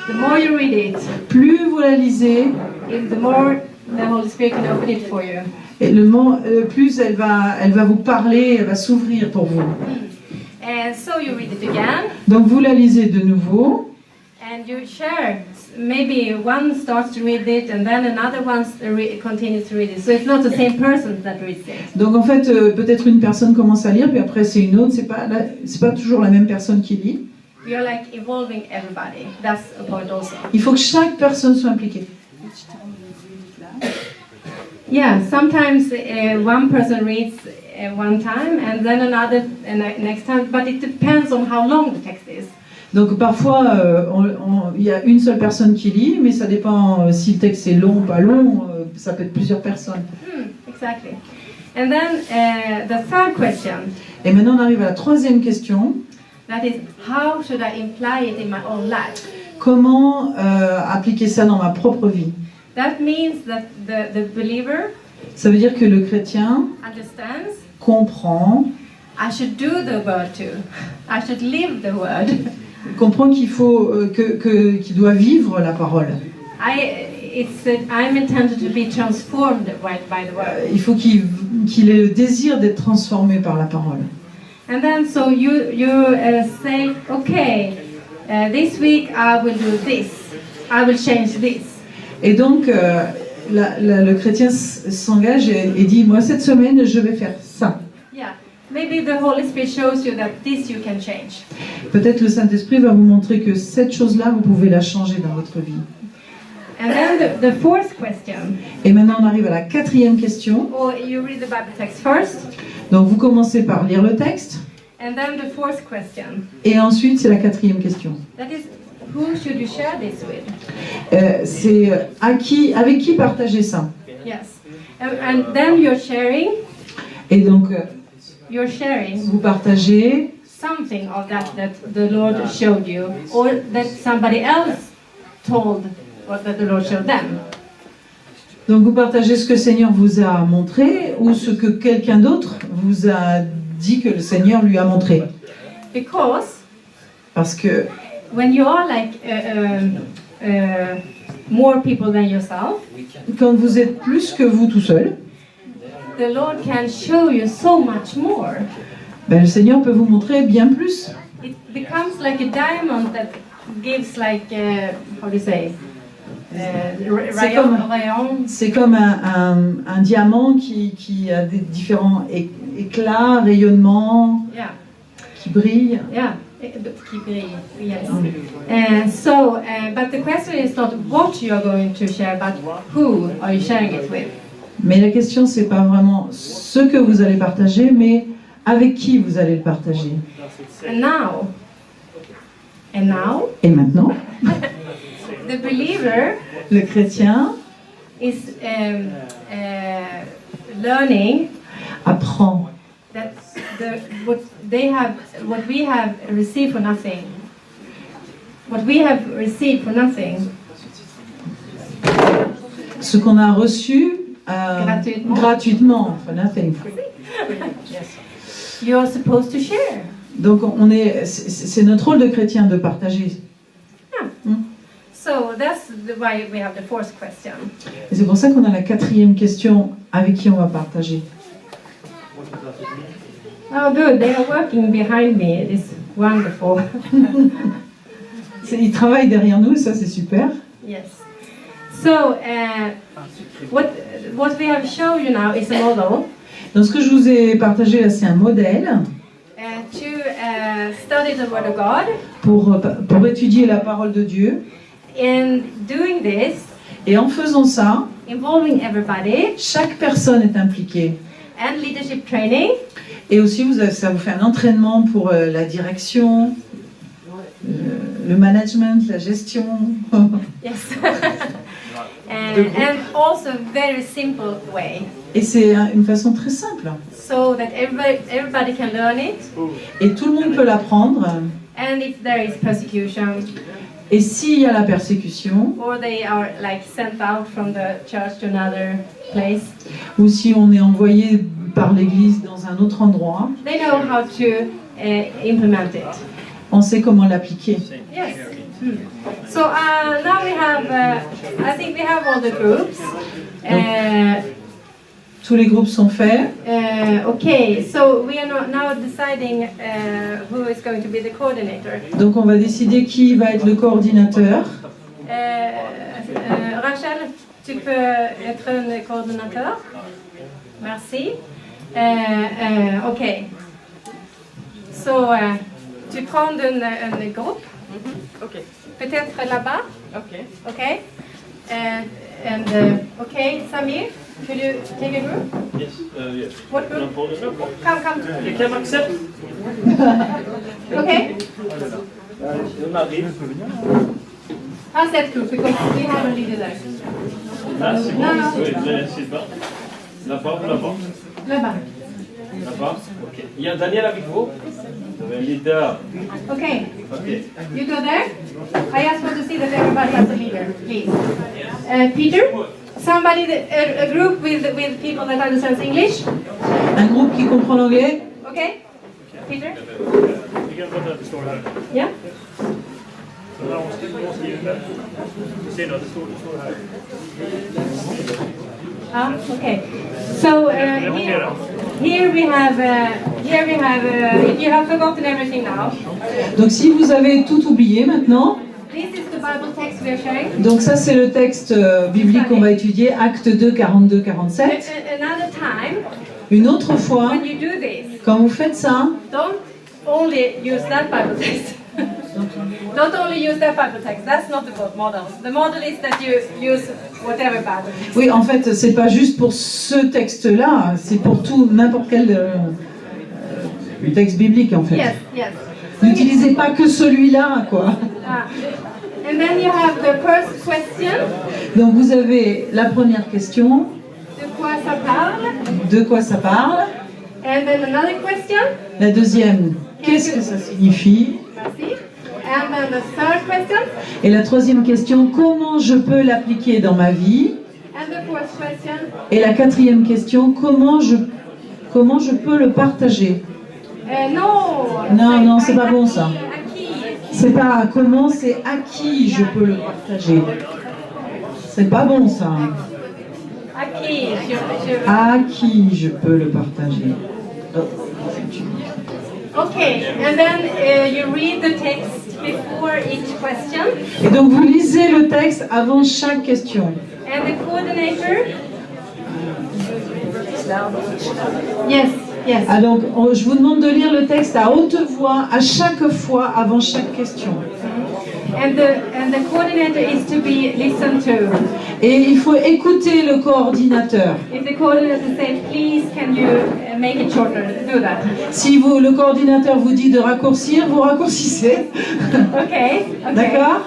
The more you read it,
Plus vous la lisez,
the more the Holy Spirit can open it for you.
et plus elle va vous parler, elle va s'ouvrir pour vous.
And so you read it again,
Donc vous la lisez de nouveau,
and you share. Maybe one starts to read it, and then another one continues to read it. So it's not the same person that reads it.
donc en fait peut-être une personne commence à lire, puis après c'est une autre, c'est pas toujours la même personne qui lit.
We are like involving everybody. That's a point also.
Il faut que chaque personne soit impliquée.
Yeah, sometimes one person reads one time, and then another next time, but it depends on how long the text is.
Donc parfois il y a une seule personne qui lit, mais ça dépend si le texte est long ou pas long, ça peut être plusieurs personnes.
Exactly. And then the third question,
Et maintenant on arrive à la troisième question.
that is, how should I imply it in my own life?
Comment appliquer ça dans ma propre vie?
That means that the believer
Ça veut dire que le chrétien
understands
comprend
I should do the word too. I should live the word.
qu'il faut qu'il doit vivre la parole.
I'm intended to be transformed by the word.
Il faut qu'il ait le désir d'être transformé par la parole.
And then so you say, okay, this week I will do this. I will change this.
Et donc le chrétien s'engage et dit moi cette semaine je vais faire ça.
Yeah. Maybe the Holy Spirit shows you that this you can change.
Peut-être le Saint-Esprit va vous montrer que cette chose-là vous pouvez la changer dans votre vie.
And then the fourth question,
Et maintenant on arrive à la quatrième question.
or you read the Bible text first,
Donc vous commencez par lire le texte
and then the fourth question,
et ensuite c'est la quatrième question.
that is, who should you share this with?
C'est avec qui partager ça.
Yes. And then you're sharing
Et donc vous partagez
something of that the Lord showed you, or that somebody else told, or that the Lord showed them.
Donc vous partagez ce que le Seigneur vous a montré ou ce que quelqu'un d'autre vous a dit que le Seigneur lui a montré.
Because
Parce que
when you are like more people than yourself,
quand vous êtes plus que vous tout seul,
the Lord can show you so much more.
le Seigneur peut vous montrer bien plus.
It becomes like a diamond that gives like, how do you say, rayon.
C'est comme un diamant qui a des différents éclats, rayonnements,
Yeah,
qui brille.
yeah. Yes. But the question is not what you are going to share, but who are you sharing it with?
Mais la question, c'est pas vraiment ce que vous allez partager, mais avec qui vous allez le partager.
And now,
Et maintenant,
the believer
le chrétien
is learning
apprend
that what we have received for nothing. What we have received for nothing.
ce qu'on a reçu gratuitement. For nothing.
You are supposed to share.
Donc c'est notre rôle de chrétien de partager.
So So that's why we have the fourth question.
Et c'est pour ça qu'on a la quatrième question avec qui on va partager.
Oh, good. They are working behind me. It is wonderful.
Ils travaillent derrière nous, ça c'est super.
Yes. So, what we have shown you now is a model
Donc ce que je vous ai partagé là, c'est un modèle
to study the Word of God.
pour étudier la parole de Dieu.
In doing this,
Et en faisant ça,
involving everybody
chaque personne est impliquée.
and leadership training,
Et aussi, ça vous fait un entraînement pour la direction, le management, la gestion.
yes, and also very simple way,
Et c'est une façon très simple.
so that everybody can learn it.
Et tout le monde peut l'apprendre.
And if there is persecution,
Et s'il y a la persécution,
or they are like sent out from the church to another place,
ou si on est envoyé par l'Église dans un autre endroit,
they know how to implement it.
on sait comment l'appliquer.
Yes. So now we have, I think we have all the groups.
Tous les groupes sont faits.
Okay, so we are now deciding who is going to be the coordinator.
Donc on va décider qui va être le coordinateur.
Rachel, tu peux être un coordinateur? Merci. Ok. So, tu prends un groupe?
Ok.
Peut-être là-bas?
Ok.
Okay. And okay, Samir, could you take a group?
Yes, yes.
What group? Come.
Quelqu'un m'accepte?
Okay.
On arrive.
How's that group? Because we have a leader there.
Là, c'est bon.
Non, non.
Oui, vous allez essayer de là. Là-bas ou là-bas?
Là-bas.
Là-bas? Ok. Il y a Daniel avec vous? Vous avez un leader.
Okay.
Ok.
You go there. I just want to see that everybody has a leader, please. Peter, somebody, a group with people that understands English.
Un groupe qui comprend l'anglais.
Okay. Peter.
Vi kan prata att det står här.
Yeah.
Så där måste skriva där. Du ser att det står här.
Okay. So here we have. If you have forgotten everything now,
Donc si vous avez tout oublié maintenant,
this is the Bible text we are sharing.
donc ça c'est le texte biblique qu'on va étudier, Actes 2, 42, 47.
Another time,
Une autre fois,
when you do this,
quand vous faites ça,
don't only use that Bible text. Don't only use that Bible text. That's not the model. The model is that you use whatever Bible text.
oui, en fait, c'est pas juste pour ce texte-là, c'est pour tout, n'importe quel texte biblique, en fait.
Yes, yes.
N'utilisez pas que celui-là, quoi.
And then you have the first question.
Donc vous avez la première question,
De quoi ça parle?
de quoi ça parle.
And then another question.
La deuxième, qu'est-ce que ça signifie.
Merci. And then the third question.
Et la troisième question, comment je peux l'appliquer dans ma vie.
And the fourth question.
Et la quatrième question, comment je peux le partager. Non, c'est pas bon ça.
À qui?
C'est pas comment, c'est à qui je peux le partager. C'est pas bon ça.
À qui?
À qui je peux le partager.
Okay, and then you read the text before each question.
Et donc vous lisez le texte avant chaque question.
And the coordinator. Yes, yes.
Ah donc je vous demande de lire le texte à haute voix à chaque fois avant chaque question.
And the coordinator is to be listened to.
Et il faut écouter le coordinateur.
If the coordinator says, please, can you make it shorter? Do that.
Si le coordinateur vous dit de raccourcir, vous raccourcissez.
Okay.
D'accord ?